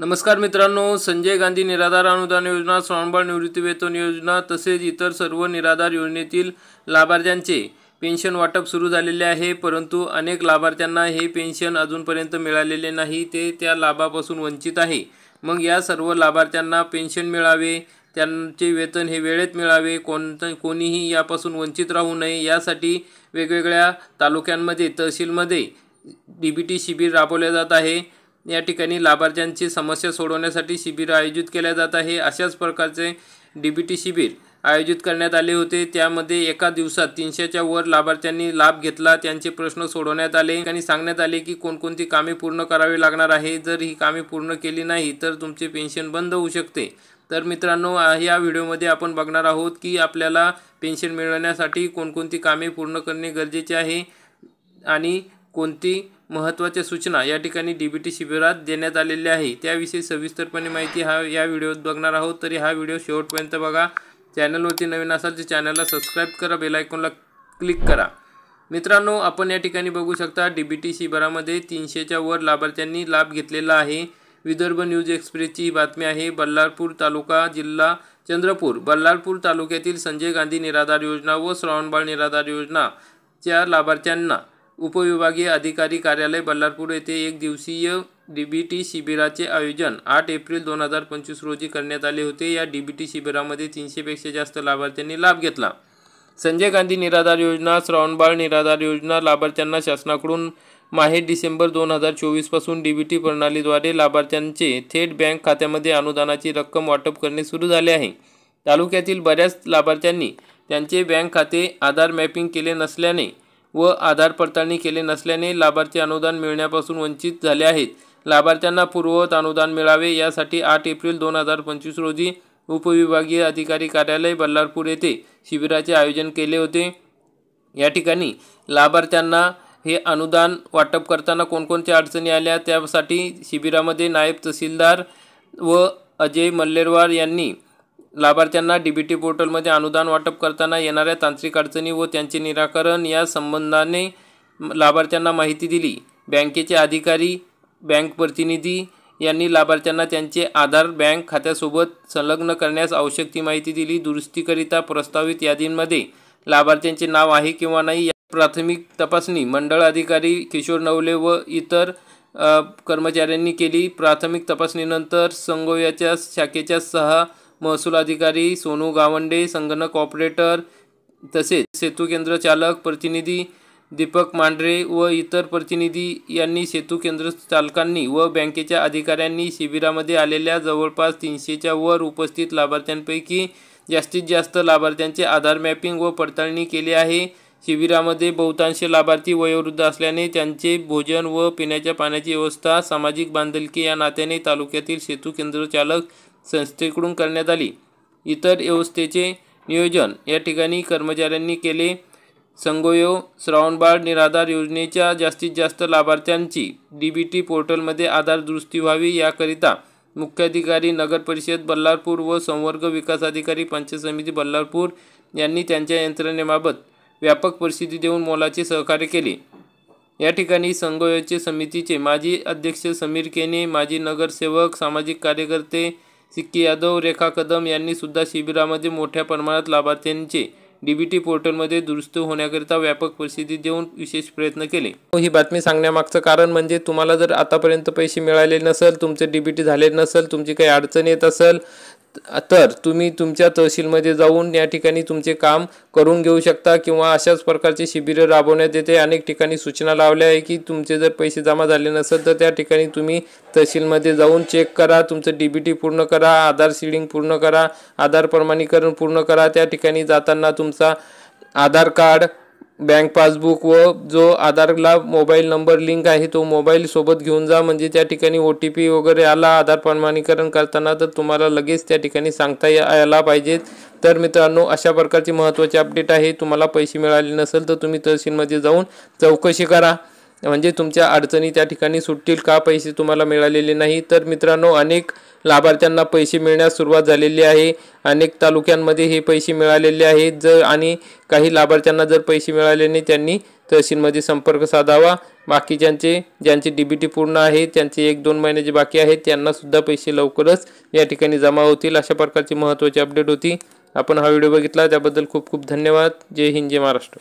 नमस्कार मित्रांनो, संजय गांधी निराधार अनुदान योजना, श्रावणबाळ निवृत्तीवेतन योजना तसेच इतर सर्व निराधार योजनेतील लाभार्थ्यांचे पेन्शन वाटप सुरू झालेले आहे। परंतु अनेक लाभार्थ्यांना हे पेन्शन अजूनपर्यंत मिळालेले नाही, ते त्या लाभापासून वंचित आहे। मग या सर्व लाभार्थ्यांना पेन्शन मिळावे, त्यांचे वेतन हे वेळेत मिळावे, कोणीही यापासून वंचित राहू नये यासाठी वेगवेगळ्या तालुक्यांमध्ये तहसीलमध्ये डीबीटी शिबिर राबवले जात आहे। या ठिकाणी लाभार्थ्यांची समस्या सोडवण्यासाठी शिबिर आयोजित केले जात आहे। अशाच प्रकारचे डीबीटी शिबिर आयोजित करण्यात आले होते। त्यामध्ये एका दिवसात 300च्या वर लाभार्थ्यांनी लाभ घेतला, त्यांचे प्रश्न सोडवण्यात आले आणि सांगण्यात आले की कोणकोणती कामे पूर्ण करावी लागणार आहे। जर ही कामे पूर्ण केली नाही तर तुमचे पेन्शन बंद होऊ शकते। तर मित्रांनो, या व्हिडिओमध्ये आपण बघणार आहोत की आपल्याला पेन्शन मिळवण्यासाठी कोणकोणती कामे पूर्ण करणे गरजेचे आहे आणि कोणती महत्त्वाच्या सूचना या ठिकाणी डीबीटी शिबिरात देण्यात आलेल्या आहे, त्याविषयी सविस्तरपणे माहिती या व्हिडिओत बघणार आहोत। तरी हा व्हिडिओ शेवटपर्यंत बघा। चॅनलवरती नवीन असाल तर चॅनलला सबस्क्राइब करा, बेल आयकॉनला क्लिक करा। मित्रांनो, आपण या ठिकाणी बघू शकता डीबीटी शिबिरामध्ये 300च्या वर लाभार्थ्यांनी लाभ घेतलेला आहे। विदर्भ न्यूज एक्सप्रेसची ही बातमी आहे। बल्लारपूर तालुका, जिल्हा चंद्रपूर। बल्लारपूर तालुक्यातील संजय गांधी निराधार योजना व श्रावणबाळ निराधार योजनाच्या लाभार्थ्यांना उपविभागीय अधिकारी कार्यालय बल्लारपूर येथे एक दिवसीय डीबीटी शिबिराचे आयोजन 8 एप्रिल 2025 रोजी करण्यात आले होते। या डीबीटी शिबिरामध्ये 300 पेक्षा जास्त लाभार्थ्यांनी लाभ घेतला। संजय गांधी निराधार योजना, श्रावणबाळ निराधार योजना लाभार्थ्यांना शासनाकडून माहे डिसेंबर 2024 पासून डीबीटी प्रणालीद्वारे लाभार्थ्यांचे थेट बँक खात्यामध्ये अनुदानाची रक्कम वाटप करणे सुरू झाले आहे। तालुक्यातील बऱ्याच लाभार्थ्यांनी त्यांचे बँक खाते आधार मॅपिंग केले नसल्याने व आधार पडताळणी केले नसल्याने लाभार्थी अनुदान मिळण्यापासून वंचित झाले आहेत। लाभार्थ्यांना पूर्ववत अनुदान मिळावे यासाठी 8 एप्रिल 2025 रोजी उपविभागीय अधिकारी कार्यालय बल्लारपूर येथे शिबिराचे आयोजन केले होते। या ठिकाणी लाभार्थ्यांना हे अनुदान वाटप करताना कोणकोणत्या अडचणी आल्या त्यासाठी शिबिरामध्ये नायब तहसीलदार व अजय मल्लेरवार यांनी लाभार्थ्यांना डीबीटी पोर्टलमध्ये अनुदान वाटप करताना येणाऱ्या तांत्रिक अडचणी व त्यांचे निराकरण या संबंधाने लाभार्थ्यांना माहिती दिली। बँकेचे अधिकारी, बँक प्रतिनिधी यांनी लाभार्थ्यांना त्यांचे आधार बँक खात्यासोबत संलग्न करण्यास आवश्यक ती माहिती दिली। दुरुस्तीकरिता प्रस्तावित यादींमध्ये लाभार्थ्यांचे नाव आहे किंवा नाही या प्राथमिक तपासणी मंडळ अधिकारी किशोर नवले व इतर कर्मचाऱ्यांनी केली। प्राथमिक तपासणीनंतर संगोयाच्या शाखेच्या महसूल अधिकारी सोनू गावंडे, संगणक ऑपरेटर तसेच सेतू केंद्र चालक प्रतिनिधी दीपक मांढरे व इतर प्रतिनिधी यांनी सेतू केंद्र चालकांनी व बँकेच्या अधिकाऱ्यांनी शिबिरामध्ये आलेल्या जवळपास 300च्या वर उपस्थित लाभार्थ्यांपैकी जास्तीत जास्त लाभार्थ्यांचे आधार मॅपिंग व पडताळणी केली आहे। शिबिरामध्ये बहुतांश लाभार्थी वयोवृद्ध असल्याने त्यांचे भोजन व पिण्याच्या पाण्याची व्यवस्था सामाजिक बांधिलकी या नात्याने तालुक्यातील सेतू केंद्र चालक संस्थेकडून करण्यात आली। इतर व्यवस्थेचे नियोजन या ठिकाणी कर्मचाऱ्यांनी केले। संगोयो श्रावणबाळ निराधार योजनेच्या जास्तीत जास्त लाभार्थ्यांची डीबीटी पोर्टलमध्ये आधार दुरुस्ती व्हावी याकरिता मुख्याधिकारी नगर परिषद बल्लारपूर व संवर्ग विकास अधिकारी पंचायत समिती बल्लारपूर यांनी त्यांच्या यंत्रणेबाबत व्यापक परिस्थिती देऊन मोलाचे सहकार्य केले। या ठिकाणी संगोयोचे समितीचे माजी अध्यक्ष समीर केने, माजी नगरसेवक, सामाजिक कार्यकर्ते सिक्की यादव, रेखा कदम यांनी सुद्धा शिबिरामध्ये मोठ्या प्रमाणात लाभार्थ्यांचे डीबीटी पोर्टलमध्ये दुरुस्त होण्याकरिता व्यापक परिस्थिती देऊन विशेष प्रयत्न केले। ही बातमी सांगण्यामागचं कारण म्हणजे तुम्हाला जर आतापर्यंत पैसे मिळाले नसेल, तुमचे डीबीटी झाले नसेल, तुमची काही अडचण येत असेल तर तुम्ही तुमच्या तहसीलमध्ये जाऊन या ठिकाणी तुमचे काम करून घेऊ शकता किंवा अशाच प्रकारचे शिबिर राबवण्यात येते। अनेक ठिकाणी सूचना लावल्या आहे की तुमचे जर पैसे जमा झाले नसेल तर त्या ठिकाणी तुम्ही तहसीलमध्ये जाऊन चेक करा, तुमचं डीबीटी पूर्ण करा, आधार सीडिंग पूर्ण करा, आधार प्रमाणीकरण पूर्ण करा। त्या ठिकाणी जाताना तुमचा आधार कार्ड, बँक पासबुक व जो आधारला मोबाईल नंबर लिंक आहे तो मोबाईल सोबत घेऊन जा, म्हणजे त्या ठिकाणी OTP वगैरे आला आधार प्रमाणीकरण करताना तर तुम्हाला लगेच त्या ठिकाणी सांगता यायला पाहिजेत। तर मित्रांनो, अशा प्रकारची महत्त्वाची अपडेट आहे। तुम्हाला पैसे मिळाले नसेल तर तुम्ही तहसीलमध्ये जाऊन चौकशी करा, म्हणजे तुमच्या अडचणी त्या ठिकाणी सुटतील का पैसे तुम्हाला मिळालेले नाही। तर मित्रांनो, अनेक लाभार्थ्यांना पैसे मिळण्यास सुरुवात झालेली आहे। अनेक तालुक्यांमध्ये हे पैसे मिळालेले आहेत। आणि काही लाभार्थ्यांना जर पैसे मिळाले नाही त्यांनी तहसीलमध्ये संपर्क साधावा। ज्यांचे DBT पूर्ण आहे, त्यांचे 1-2 महिन्याचे बाकी आहेत, त्यांनासुद्धा पैसे लवकरच या ठिकाणी जमा होतील. अशा प्रकारची महत्त्वाची अपडेट होती. आपण हा व्हिडिओ बघितला त्याबद्दल खूप खूप धन्यवाद. जय हिंद, जय महाराष्ट्र.